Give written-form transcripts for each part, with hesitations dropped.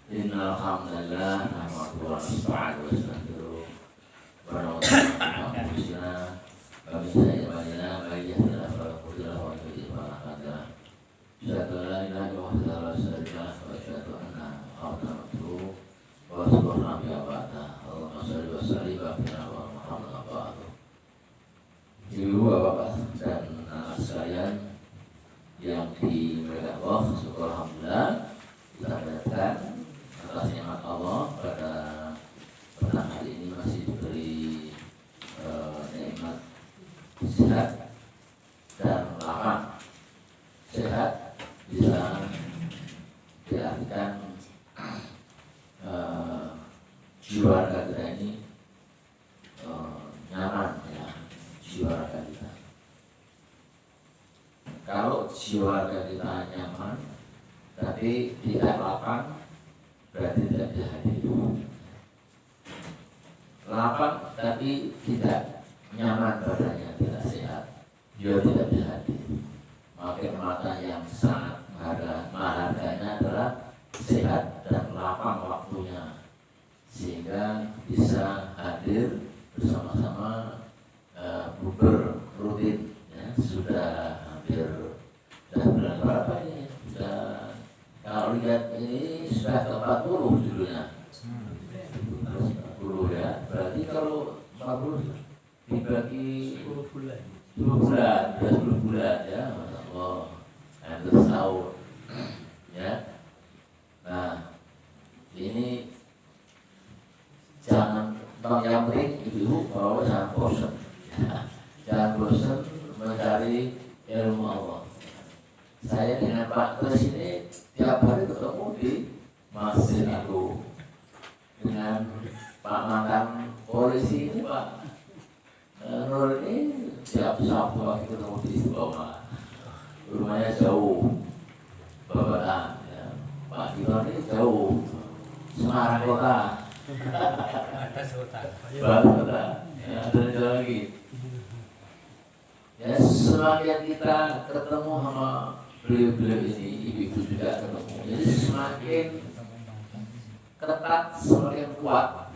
Innal hamdalillah nahmaduhu wa nasta'inuhu wa nastaghfiruh wa na'udzu billahi min anfusina wa min sayyi'ati a'malina may yahdihillahu fala mudilla lahu wa may yudlil fala hadiya lahu. Asyhadu an la ilaha illallah wa asyhadu anna Muhammadan abduhu wa rasuluhu amma ba'du. Allahumma shalli wa sallim wa barik ala Muhammad wa ba'du. Ibu bapak dan anak sekalian yang dimuliakan Allah, syukur alhamdulillah kita mendapatkan atas nikmat Allah pada petang hari ini masih diberi nikmat sehat dan lapang. Sehat bisa diartikan jiwa raga kita ini nyaman ya, jiwa raga kita. Kalau jiwa raga kita nyaman tapi tidak lapang, berarti tidak dihadir. Lapang tapi tidak nyaman badannya, tidak sehat, juga tidak dihadir. Maka mata yang sangat harganya adalah sehat dan lapang waktunya, sehingga bisa hadir bersama-sama bukber rutin ya. Sudah hampir bulan berapa ini? Sudah, kalau lihat ini sudah ke 40 judulnya 40 ya. Berarti kalau 40 dibagi 10 bulan, 10 bulan ya. Masya Allah, hampir setahun ya. Nah ini jangan, yang penting ibu bahwa jangan bosan ya. Jangan bosan mencari ilmu Allah. Saya dengan Pak Kres ini tiap hari ketemu di masjid itu. Dengan Pak mantan polisi ini Pak Nur ini tiap Sabtu lagi ketemu di Istiqomah. Rumahnya jauh, Bapak ya. Pak Gibran ini jauh, Semarang kota. Batas kota. Ya, ada lagi. Ya, semakin kita ketemu sama beliau-beliau ini, ibu-ibu juga ketemu, jadi semakin ketat, semakin kuat.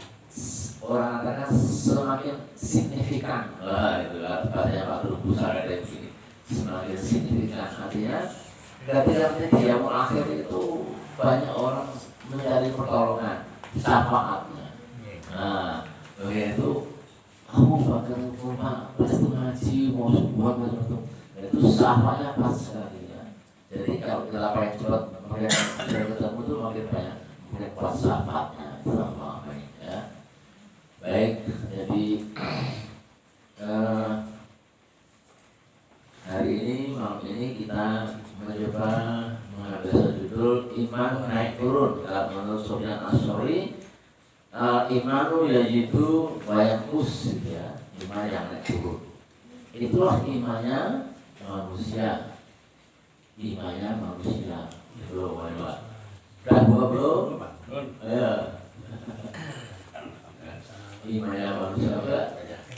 Orang katakan semakin signifikan. Wah, itu artinya Pak Lubu Sarada ini semakin signifikan. Artinya ketika dia mau akhir itu banyak orang mencari pertolongan, syafaatnya. Nah, begitu kamu pakai rumah pasti ngaji mau sebuah macam itu syafaatnya pas sekali ya. Jadi kalau kita pengen cepat makin ketemu tuh makin banyak makin pas syafaatnya sama ya. Baik, jadi hari ini malam ini kita mencoba mengambil judul iman naik turun. Kalau menurut Sufyan As-Tsauri, imanu yajidu wa yanqus ya, iman yang naik turun. Itulah imannya manusia. Imannya manusia. Belum, Pak. Dah belum? Ya. Imannya manusia enggak?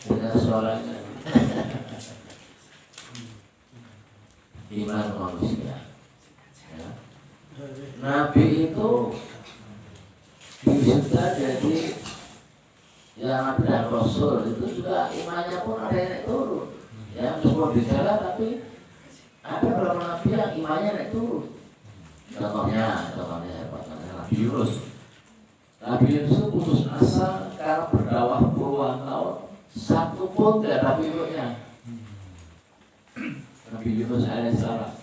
Dengan suaranya. Iman manusia ya. Nabi itu bisa jadi ya, Nabi dan Rasul itu juga imannya pun ada yang naik turun ya, meskipun di jalan tapi ada beberapa Nabi yang imannya naik turun. Contohnya Nabi Yunus. Nabi Yunus itu putus asa karena berdakwah puluhan tahun, satu pun tidak ada pengikutnya. Nabi Yunus alaihissalam,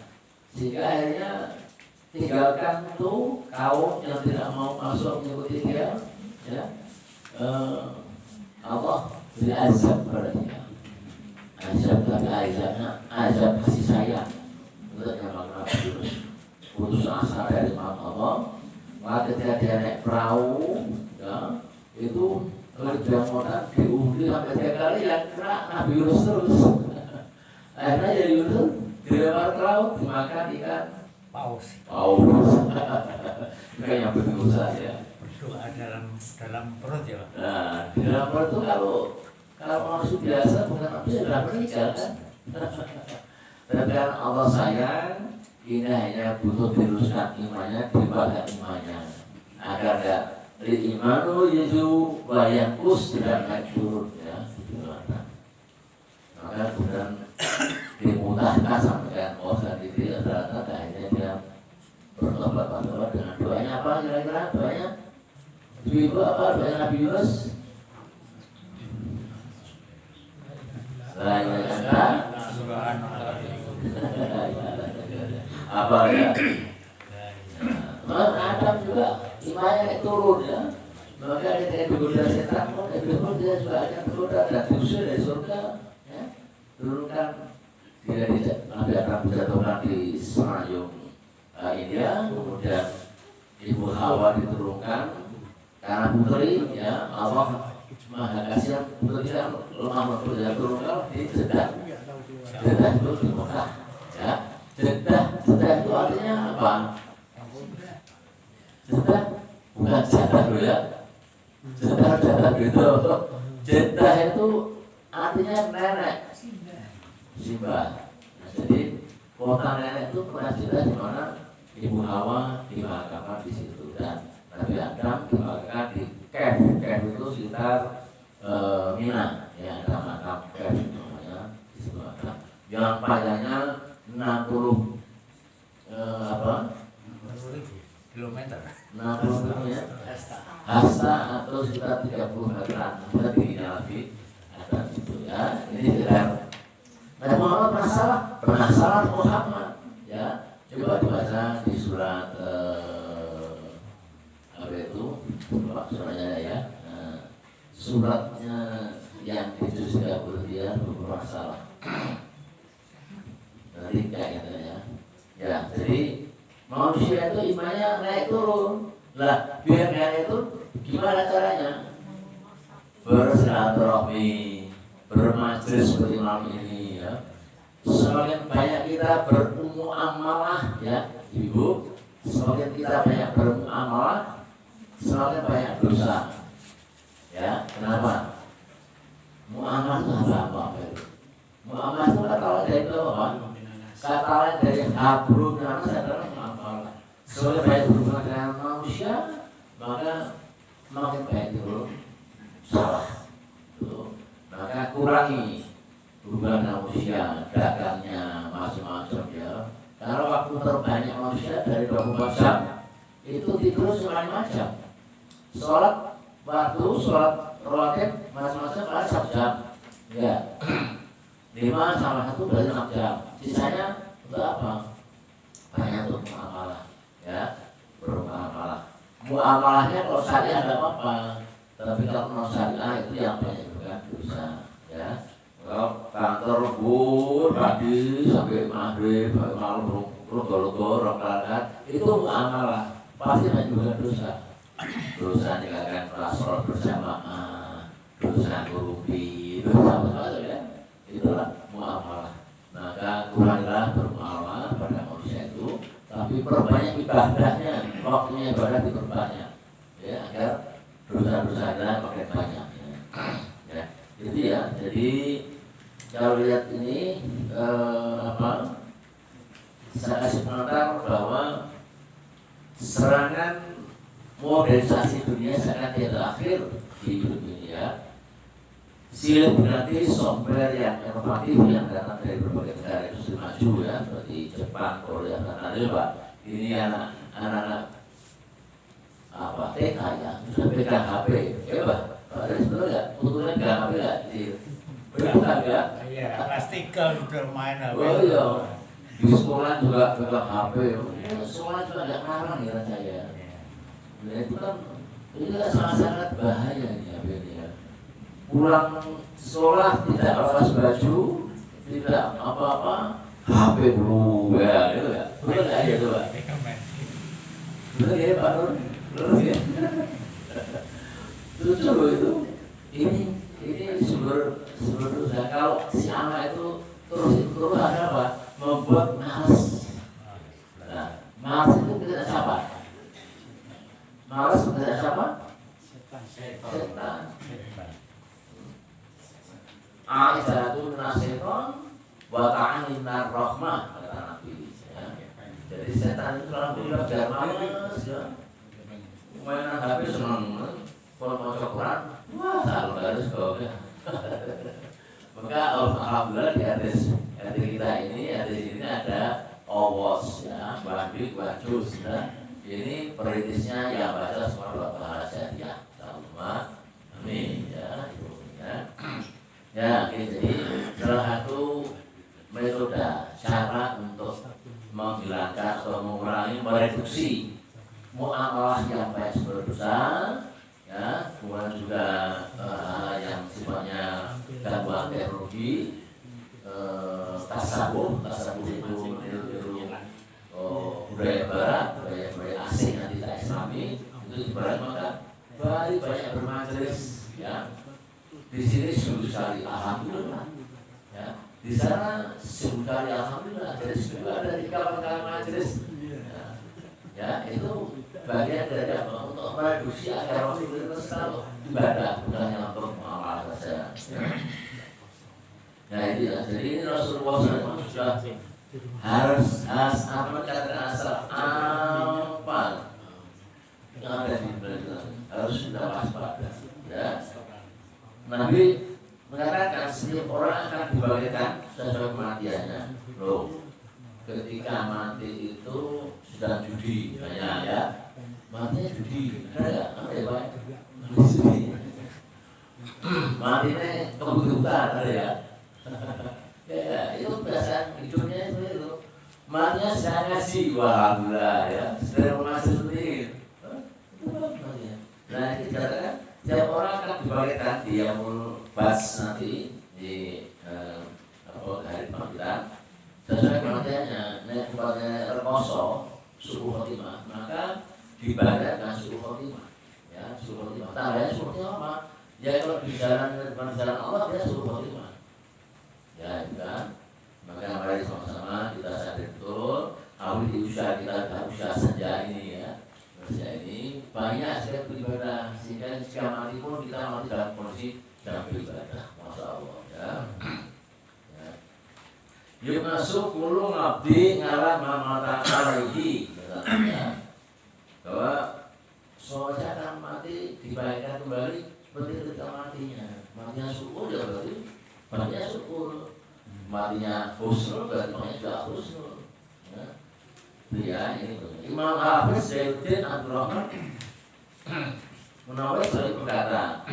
sehingga akhirnya tinggalkan itu kaum yang tidak mau masuk mengikuti dia ya. Allah beri azab pada dia, azab tapi azab kasih sayang. Itu yang Nabi Yunus putus asa dari Allah. Maka ketika dia naik perahu ya, itu kerja motor diundi sampai 3 kali yang kena Nabi Yunus terus. Akhirnya jadi Yunus dilempar ke laut, dimakan ikan paus. Ikan yang begitu saja. Berdoa dalam perut ya. Nah, di dalam perut itu kalau manusia biasa bukan manusia sudah meninggal kan. Dan karena Allah sayang, ini hanya butuh diluruskan imannya, dibaga imannya. agar enggak imanu yuzu wayankus tidak naik turun ya. Maka kemudian dimutahkan sampai Muhammad itu adalah akhirnya dia bertobat dengan doanya apa kira-kira doanya? Itu apa doanya Nabi Yunus? La ilaha apa ya? Adam juga imannya turun ya. Maka ketika digoda setan, dia juga akan tergoda dan diusir dari surga. Ya. Turunkan dia Nabi Adam dijatuhkan di Semayung India, kemudian Ibu Hawa diturunkan karena putri ya Allah Maha Kasih putri yang lemah lembut dia turunkan di Jeddah. Jeddah itu di Mekah ya. Jeddah itu artinya apa? Jeddah bukan Jeddah dulu ya. Jeddah gitu. Jeddah itu artinya nenek. Simbah. Nah, jadi kota nenek itu pernah Jeddah di mana Ibu Hawa dimakamkan di situ dan Nabi Adam dimakamkan di Kef itu sekitar Mina ya, ada makam Kef namanya di situ makam yang panjangnya 60 kilometer 60 ya hasta atau sekitar 30 meteran kemudian tingginya lagi ada situ ya. Ini sekitar Nabi Muhammad penasaran Muhammad ya. Coba dibaca di surat apa itu suratnya ya. Suratnya yang di juz 30 dia bermasalah. Nanti kayak gitu ya. Ya, jadi manusia itu imannya naik turun. Lah, biar naik itu gimana caranya? Bersilaturahmi, bermajlis seperti malam ini ya. Semakin banyak kita bermuamalah ya, Ibu. Semakin kita banyak bermuamalah, semakin banyak dosa. Ya, kenapa? Muamalah itu apa? Muamalah itu kata lain dari apa? Kata lain dari hablum minas adalah muamalah. Semakin banyak berhubungan dengan manusia, maka semakin banyak itu salah. Maka kurangi hubungan manusia, dagangnya macam-macam ya. Karena waktu terbanyak manusia dari 24 jam itu tidur cuma 5 jam. Sholat rawatib macam-macam paling 1 jam. Ya. 5 sama 1 berarti 6 jam. Sisanya untuk apa? Banyak untuk muamalah. Ya, bermuamalah. Muamalahnya kalau syariah ada apa-apa. Tapi kalau non syariah itu yang banyak juga dosa. Ya. Kalau kantor pagi sampai maghrib, sampai malam logo rakaat itu muamalah pasti banyak juga dosa. Dosa meninggalkan sholat berjamaah, dosa korupsi, dosa apa ya? Itulah muamalah. Maka kurangilah bermuamalah pada manusia itu, tapi perbanyak ibadahnya, waktunya ibadah diperbanyak, ya agar dosa-dosanya makin banyak. Ya, itu ya. Jadi kalau lihat ini saya kasih pengantar bahwa serangan modernisasi dunia sangat terakhir di dunia. Silih berarti software yang inovatif yang datang dari berbagai negara itu sudah maju ya, seperti Jepang, Korea, dan lain-lain Pak. Ini anak-anak apa TK ya, sudah pegang HP, ya Pak. Ada sebenarnya untungnya pegang HP nggak? Bukan ya? Iya, plastikal sudah main HP. Oh iya, di sekolah juga pegang HP. Sekolah juga nggak ngarang ya saya. Nah itu kan sangat-sangat bahaya nih HP ini ya. Pulang sekolah tidak lepas baju, tidak apa-apa, HP dulu ya, gitu ya. Betul nggak ya Pak? Betul ya Pak Nur? Betul ya? Lucu loh itu. Ini sumber dosa. Kalau si anak itu terus ada apa? Membuat malas. Nah, malas itu kita siapa? Malas kita siapa? Setan. Aisyatu naseton wa ta'ani minar rahmah kata Nabi ya. Jadi setan itu kalau bilang biar malas ya. mainan HP seneng, kalau mau cokoran, wah selalu harus bawa. Maka alhamdulillah di atas kita ini ada Owos ya, Badik, Bajus ya. Ini perintisnya yang baca semua bahasa ya, sama amin ya, ya. Ya, jadi salah satu metode cara untuk menghilangkan atau mengurangi, mereduksi muamalah yang baik berdosa, ya, kemudian juga yang sifatnya gangguan teknologi, tasawuf itu meniru budaya barat, budaya asing yang tidak islami itu ibarat maka banyak bermajelis, ya. Di sini sungguh sekali alhamdulillah, ya. Di sana sungguh sekali alhamdulillah. Jadi juga dari kawan-kawan majelis, ya itu bagian dari apa untuk mereduksi agar Rasulullah selalu ibadah bukan hanya untuk muamalah saja. Nah itu ya. Jadi ini Rasulullah SAW sudah harus apa katakan asal apa yang ada di belakang harus sudah waspada. Ya. Nabi mengatakan setiap orang akan dibagikan sesuai kematiannya. Loh, ketika mati itu sudah judi, banyak ya. Matinya judi, ada apa ya Pak? Judi. Matinya kebutuhan ada ya. Ya itu biasa hidupnya itu. Matinya sedang ngasih, wah alhamdulillah ya. Sedang masih seperti itu. Itu matinya. Nah ini katakan setiap orang akan dibagikan dia pas nanti di hari pemanggilan sesuai kematiannya. Nek tempatnya rekoso suku khotimah, maka dibagikan suku khotimah, ya suku khotimah. Tandanya suku khotimah apa? Ya kalau di jalan Allah dia suku khotimah, ya itu kan. Maka mari sama-sama kita sadar betul, awal di usia kita usia senja ini ya. Usia ini banyak sekali beribadah sehingga jika mati pun kita mati dalam kondisi dalam beribadah, masya Allah ya. Yuk masuk mulu ngabdi ngalah mamata alaihi, ya. Bahwa soalnya akan mati dibaikkan kembali seperti ketika matinya syukur ya berarti matinya syukur, matinya husnul berarti matinya juga husnul. Ya ini Imam Hafiz Zainuddin Abdul Rahman menawi sekali berkata,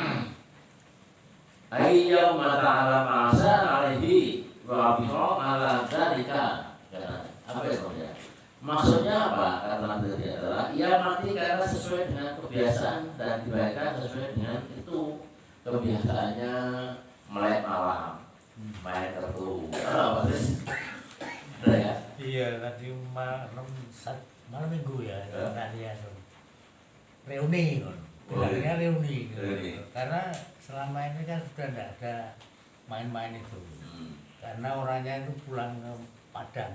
ayyam ta'ala ma'asa alaihi wa abisro ala dzalika. Apa ya? Maksudnya apa? Kata Nabi adalah ia mati karena sesuai dengan kebiasaan dan dibaikkan sesuai dengan itu. Kebiasaannya melek malam, main kartu. Apa sih? Ada ya? Iya, tadi malam minggu ya, kalian reuni, bilangnya reuni. Karena selama ini kan sudah tidak ada main-main itu, karena orangnya itu pulang ke Padang.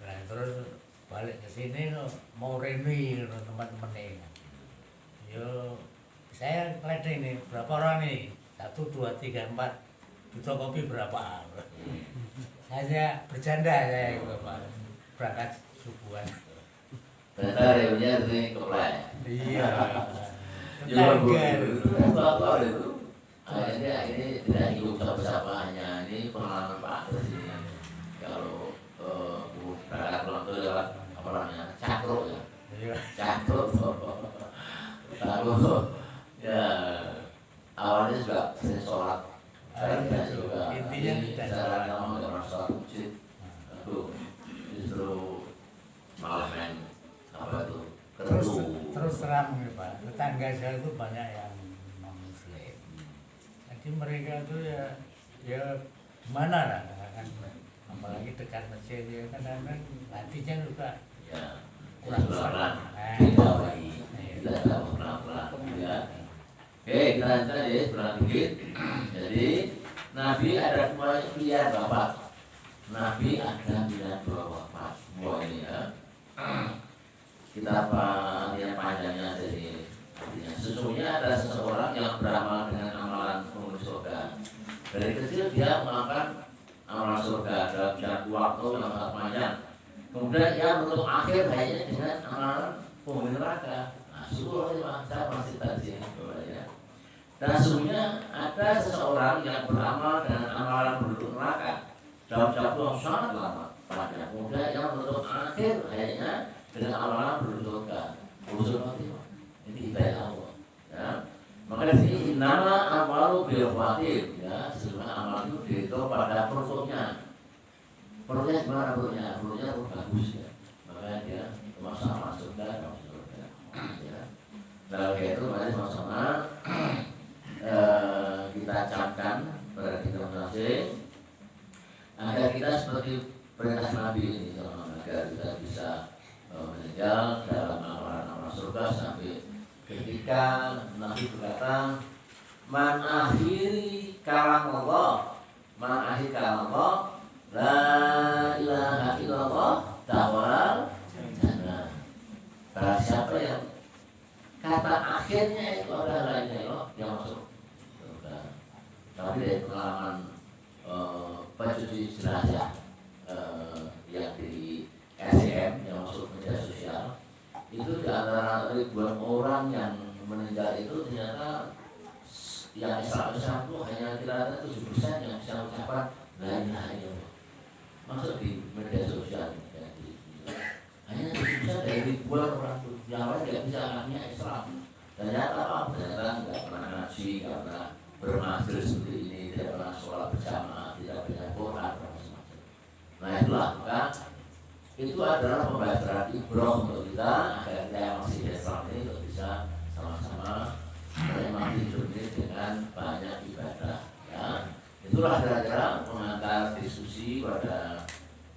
Nah terus balik ke sini mau reuni teman-temannya. Yo, saya lihat ini berapa orang nih? 1, 2, 3, 4. Butuh kopi berapa? Hanya bercanda saya Bapak, berangkat subuhan. Ternyata reuninya ini keplay. Iya. Tetangga itu. Akhirnya ini tidak ikut siapa hanya ini pengalaman Pak Agus ini. Kalau berangkat pulang itu lewat apa namanya cakro ya. Cakro. Lalu ya awalnya juga sering sholat. Saya juga intinya cara nama nggak merasa masjid, itu justru malah main apa itu terus terang ya Pak, tetangga saya itu banyak yang non muslim. Jadi mereka itu ya gimana lah kan, apalagi dekat masjid ya kadang-kadang hatinya juga ya kurang pelan-pelan tidak lagi tidak pelan-pelan ya. Oke, kita lanjut ya, pelan dikit. Jadi Nabi ada dua pilihan Bapak. Nabi ada pilihan dua Bapak. Dua ini ya. Kita apa artinya panjangnya dari artinya sesungguhnya ada seseorang yang beramal dengan amalan penghuni surga. Dari kecil dia melakukan amalan surga dalam jangka waktu yang sangat panjang. Kemudian ia menutup akhir hayatnya dengan amalan penghuni neraka. Nah, syukur aja saya masih tadi ya. Dan sesungguhnya ada seseorang yang beramal dengan amalan penduduk neraka dalam jangka yang sangat lama. Pada kemudian yang menutup akhir hayatnya dengan amalan penduduk surga. Usul khotimah. Ini hidayah Allah. Ya. Maka di sini nama amalu bil khawatir, ya, sebenarnya amal itu dihitung pada perutnya. Perutnya gimana perutnya? Perutnya perut bagus ya. Makanya dia sama surga, masuk surga. Ya. Lalu itu mari sama-sama kita camkan pada kita masing-masing agar kita seperti perintah Nabi ini, agar kita bisa meninggal dalam amalan-amalan surga sampai ketika Nabi berkata, man akhiri kalam Allah, la ilaha illallah tawal jannah. Barang siapa yang kata akhirnya itu adalah la ilaha illallah, yang masuk surga. Tapi dari pengalaman pencuci jenazah yang di SCM yang masuk media sosial, itu di antara ribuan orang yang meninggal itu ternyata yang Islam itu hanya kira-kira 7% yang bisa mengucapkan la ilaha illallah. Masuk di media sosial ya, hanya 7% dari ribuan orang itu yang lain tidak bisa anaknya Islam. Ternyata apa? Ternyata nggak pernah ngaji, nggak pernah bermajelis seperti ini, tidak pernah sholat berjamaah, tidak punya Quran dan semacamnya. Nah itulah, maka itu adalah pembelajaran ibrah untuk kita agar kita yang masih Islam ini untuk bisa sama-sama menikmati hidup ini dengan banyak ibadah. Ya, itulah kira-kira mengantar diskusi pada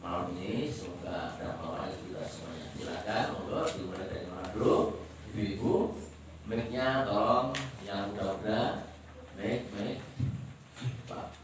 malam ini. Semoga ada manfaat kita semuanya. Silakan untuk dimulai dari mana dulu, ibu-ibu. Mic-nya tolong yang muda-muda, mic, Pak.